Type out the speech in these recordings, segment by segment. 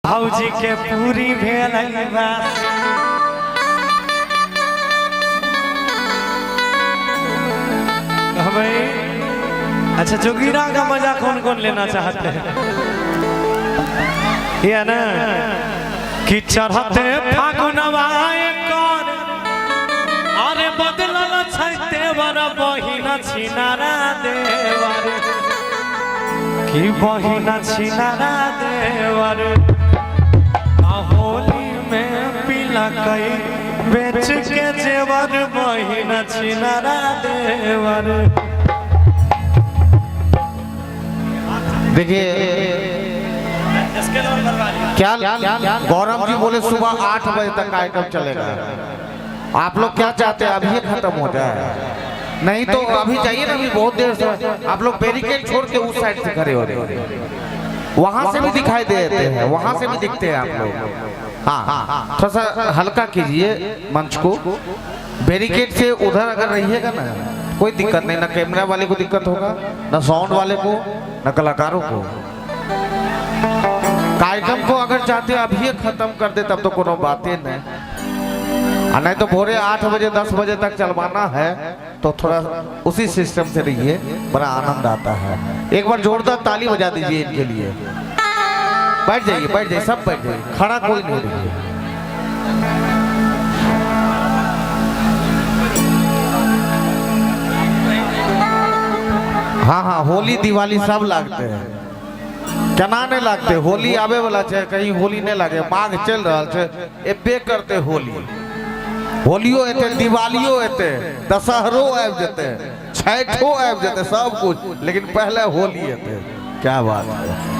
भौजी के पूरी भेल अच्छा जोगीरा का मजा कौन कौन लेना चाहते हैं ये ना कि चढ़ते फागुनवा कर अरे बदलल छैते बर बहिना छिनारा देवर कि बहिना छिनारा देवर होली में पीला कई बेच के जेवर बहिना छिनारा देवर। देखिए क्या गौरव जी बोले सुबह 8 बजे तक आइटम चलेगा। आप लोग क्या चाहते हैं अभी खत्म हो जाए? नहीं तो अभी चाहिए ना, अभी बहुत देर से आप लोग बैरिकेड छोड़ के उस साइड से खड़े हो रहे हो, वहां से भी दिखाई देते हैं, वहां से भी दिखते हैं आप लोग। हाँ थोड़ा सा हल्का कीजिए मंच को, बैरिकेड से उधर अगर रहिएगा ना कोई दिक्कत नहीं, ना कैमरा वाले को दिक्कत होगा, ना साउंड वाले को, ना कलाकारों को। कार्यक्रम को अगर चाहते अभी खत्म कर दे तब तो कोनो बातें नहीं तो भोरे 8 बजे 10 बजे तक चलवाना है तो थोड़ा उसी सिस्टम से रहिए, बड़ा आनंद आता है। एक बार जोरदार ताली बजा दीजिए इनके लिए। बैठ जाइए सब बैठ जाइए, खड़ा कोई नहीं रहिए। हाँ होली दिवाली सब लागते हैं, केना नहीं लागते? होली आवे वाला है, कहीं होली नहीं लागे, माघ चल रहा है, एबे करते होलियो एते, दिवालियो एते, दशहरो आबि जेते, छठो आबि जेते, सब कुछ, लेकिन पहले होली एते। क्या बात है।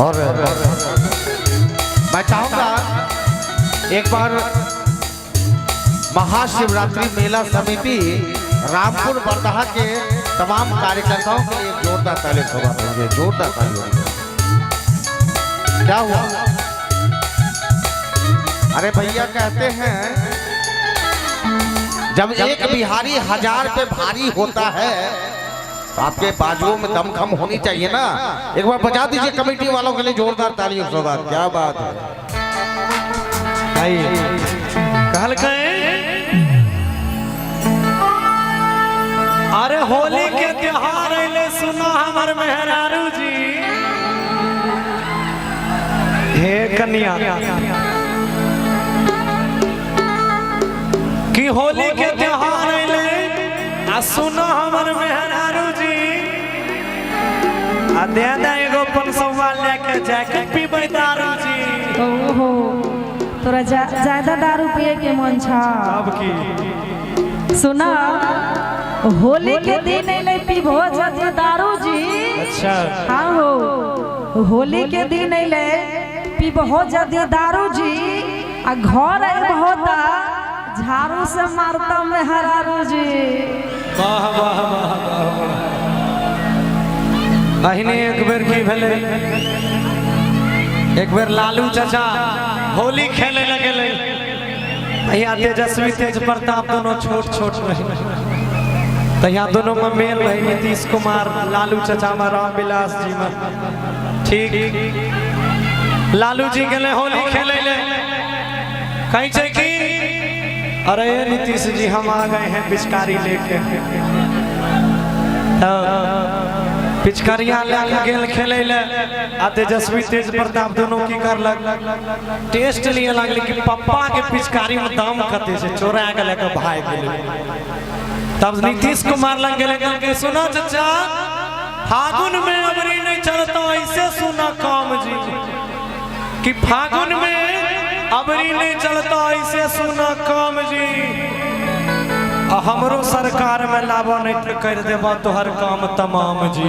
और मैं चाहूंगा एक बार महाशिवरात्रि मेला समिति रामपुर बरदहा के तमाम कार्यकर्ताओं के लिए जोरदार ताली बजाइए, जोरदार ताली। क्या हुआ? अरे भैया कहते हैं जब एक बिहारी 1000 पे भारी होता है आपके बाजुओं में दमखम होनी चाहिए ना। एक बार बजा दीजिए कमेटी वालों के लिए जोरदार तालियों के साथ। क्या बात है। कहल अरे होली के त्योहार ले सुना हमर मेहरारू जी। हे कन्या कि होली के त्योहार ले सुना हमर मेहरारू जी। दे एगो 500 लेके जाके पीबे दारू जी। ओहो तोरा ज्यादा दारू पिए के मन छा? अब की सुना होली के दिन ले पीबो जदी दारू जी। अच्छा हाँ हो होली के दिन ले पीबो जदी दारू जी आ घर होता झाड़ू से मारता मेहरारू जी। वाह वाह वाह वाह। अहिने एक बेर की भेले, एक बेर लालू चाचा होली खेले लगे, यहाँ तेजस्वी तेज प्रताप दोनों छोट छोट रहे, तो यहाँ दोनों में मेल रही। नीतीश कुमार लालू चाचा में रामविलास जी में ठीक। लालू जी गए होली खेले कहीं से की अरे नीतीश जी हम आ गए हैं पिचकारी लेके। पिचकारियां गेल खेले आ तेजस्वी तेज प्रताप दोनों की कर लग टेस्ट लिए लगले कि पप्पा के पिचकारी में दम कते से चोरा के लेके भाग गेले। तब नीतीश कुमार लग गेले के सुनो चाचा फागुन में अबरी नहीं चलता ऐसे सुना काम जी कि फागुन में अबरी नहीं चलता ऐसे सुना काम जी। हमरो सरकार में लाभो नहीं तो कर देबा तोहर काम तमाम जी।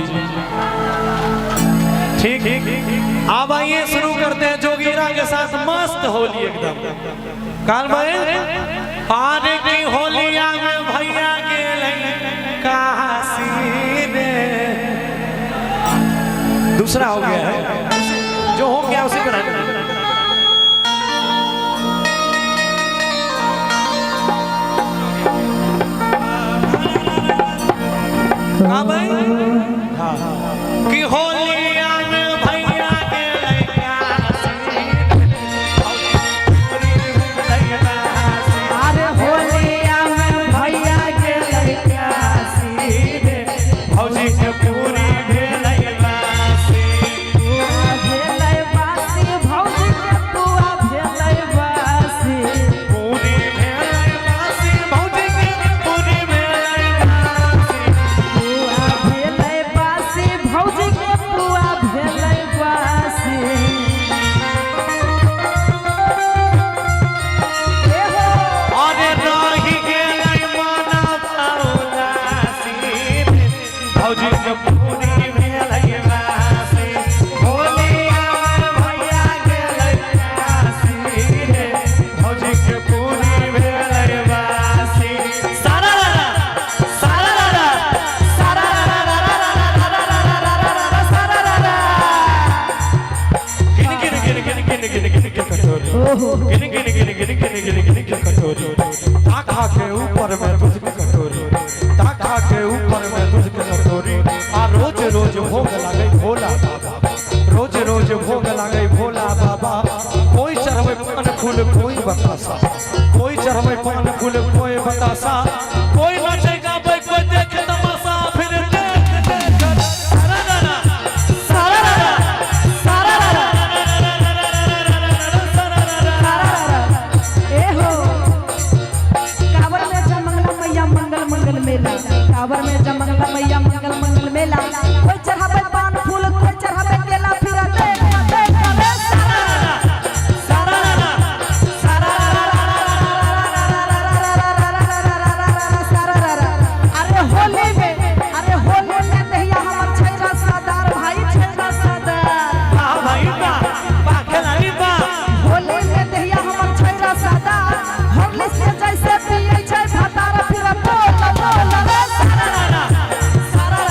ठीक अब आइए शुरू करते हैं जोगीरा के साथ मस्त होली एकदम। काल भाई आने की होलिया में भैया के काशी रे। दूसरा हो गया है, जो हो गया उसी को रहने दो। हाँ भाई कि होलिया में भैया के अरे होलिया में भैया के भौजी के पूरी भेलै बासी। भेलै बासी भौजी के पुआ भेलै बासी। पूरी भेलै बासी भौजी के पूरी भेलै बासी। पुआ भेलै बासी भौजी के पुआ भेलै बासी। अरे रही गेलै माना भौलासी भौजी के पूरी भेलै बासी। होलिया में भैया गेलै काशी रे भौजी के पूरी भेलै बासी। सारा सारा सारा गिन गिन गिन गिन गिन गिन गिन गिन कटोरी गिन गिन गिन गिन गिन गिन गिन गिन कटोरी। ताखा के ऊपर में दूध की कटोरी, ताखा के ऊपर में दूध की कटोरी। आ रोज रोज भोग लागे भोला बाबा, रोज रोज भोग लागे भोला बाबा। कोई चढ़वे पान फूल कोई बतासा, कोई चढ़वे पान फूल कोई बतासा। कोई नाचे गावे कोई देखे तमाशा फिर देख देख सारा सारा कांवर में जमंगला मैया मंगल मंगल मेला। कांवर में जमंगला मैया मंगल मंगल मेला। कोई चढ़ावे पान फूल कोई चढ़ावे केला फिर देख देख अरे होली में दहिया हमर छैरा सरदार भाई छैरा सरदार। भाई बा खेलाड़ी बा होली में दहिया हमर छैरा सरदार। हॉर्लिक्स के जैसे पियै छै भतार फिर बोल बोल रे सारा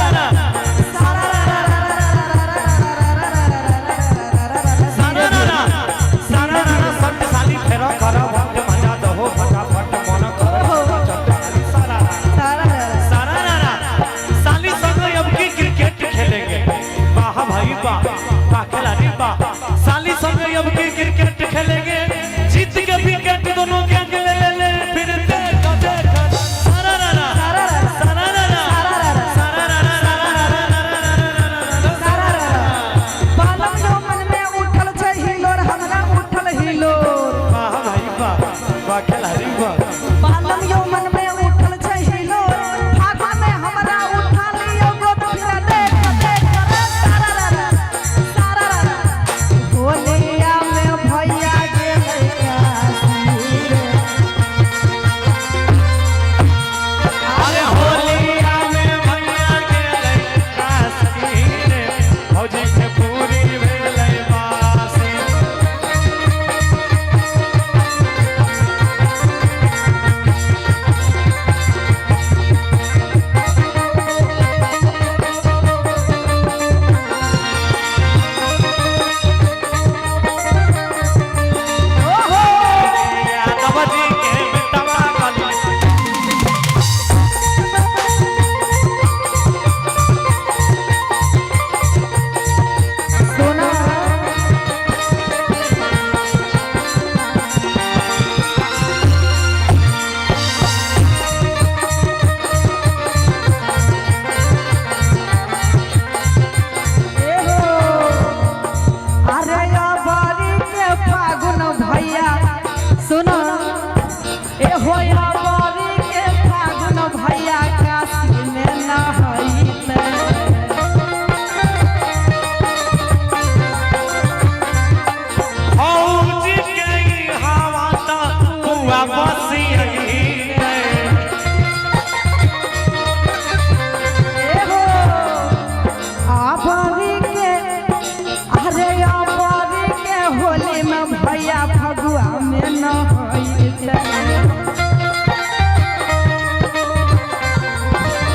न होइते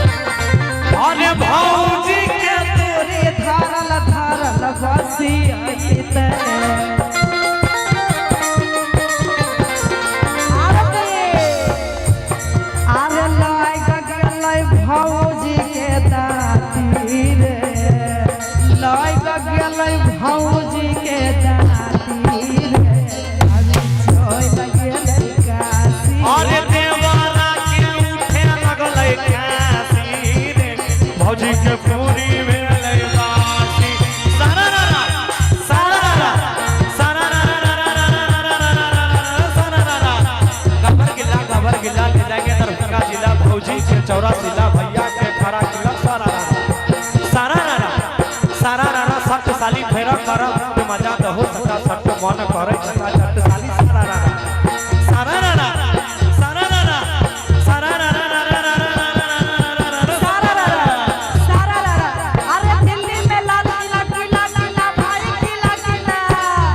अरे भौजी के तोरे धारल धारल बसियाइते आरे लाई गगलै भौजी के दाती रे लाई गगलै भौजी के दाती रे अभी छोय लगलै काशी अरे देवारा के उठे लगलै काशी रे भौजी के पूरी भेलै बासी सारारा सारारा सारारा गबर गिला ले जाएंगे दरभंगा जिला भौजी के चौरासिला भैया के खड़ा किला सारारा सारारा सटसाली फेरा करब तो मजा तो हो सकता सट मन करे छटा सटसाली सारारा सारारा सारारा सारारा अरे दिल्ली में लाल किला किला किला भाई किला किला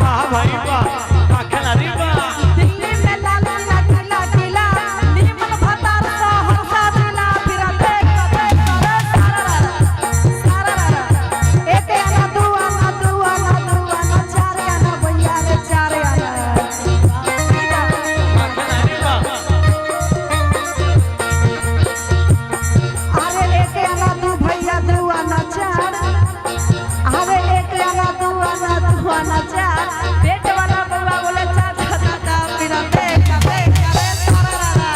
वाह भाई वाह आखला रे वाह दिल्ली में लाल किला किला किला नीमन भतार सा हंसा दिला फिर देख सारारा एक आना दू आना दू आना दू आना चार आना भैया रे चार आना आखला रे वाह अरे एक आना दू भैया दू आना चार अरे एक आना दू आना चार पेट वाला बउआ बोले चाचा चाचा फिर देख रे सारारा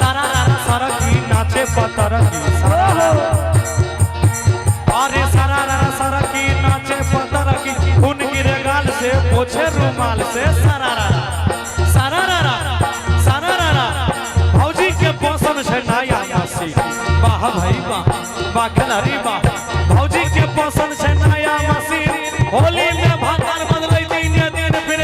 सारारा सरकी नाचे पतरकी अरे सारारा सरकी नाचे पतरकी खून गिरे गाल से पोछे रुमाल से सारारा भौजी के पसंद है नया मसी वाह भाई वाह खिलाड़ी वाह भौजी के पसंद है नया मसी होली में भातार बदलै दिन फिर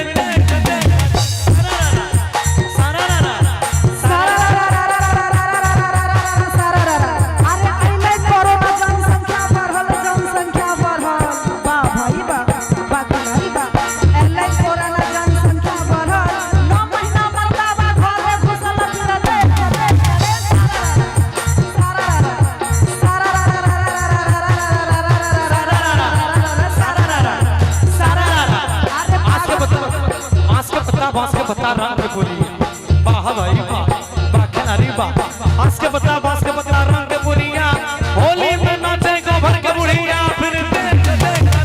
अरे अइले कोरोना जनसंख्या बढ़ल बा भाई बा नहीं बा अइले कोरोना जनसंख्या बढ़ल 9 महीना मरदा बा घर में घुसल फिर देख बांस के पत्ता रंग के बोली वाह भाई वाह खिलाड़ी वाह बांस के पत्ता रंग के बोलिया होली में नाचे गोबर के बुढ़िया फिर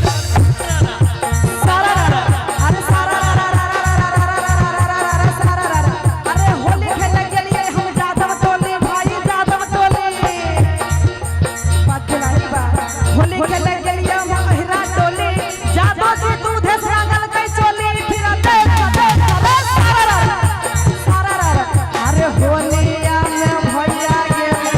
अरे होली खेले गेलिए हम जादव टोली भाई जादव टोली होली खेले गेलिए हम अहिरा टोली जादव जी दूध से रंगल के चोली फिर देख अरे होलिया में भैया गेल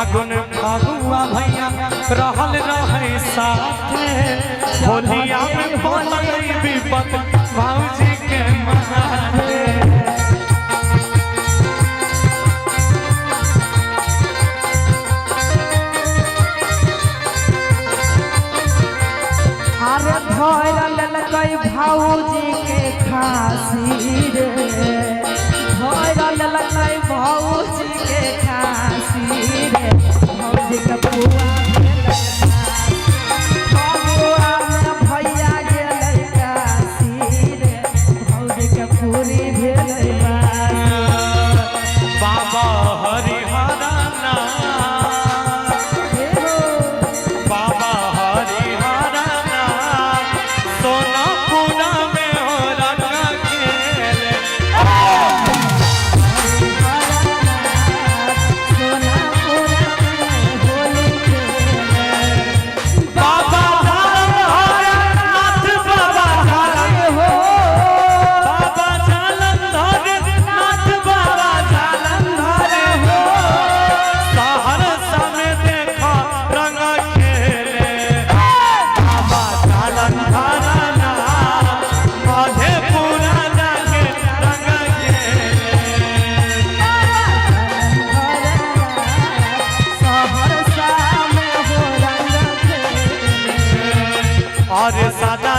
फागुन फागुआ भैया रहल रहे साथे होलिया में बोलल विपत भौजी के मारे अरे धोइल ललकै भौजी के खासी रे धोइल ललकै भौजी के खासी रे भौजी के पुआ फगुआ में भैया गेलै काशी रे भौजी के पूरी भेलै बाबा हरिहरना बाबा हरिहरना सोनापुरा में हो रंगा खेले बाबा जालंधर बाबा जालंधर नाथ बाबा जालंधर हो सहरसा में देखा रंग खेले बाबा जालंधर ना मधेपुरा जाके रंग खेले और सदा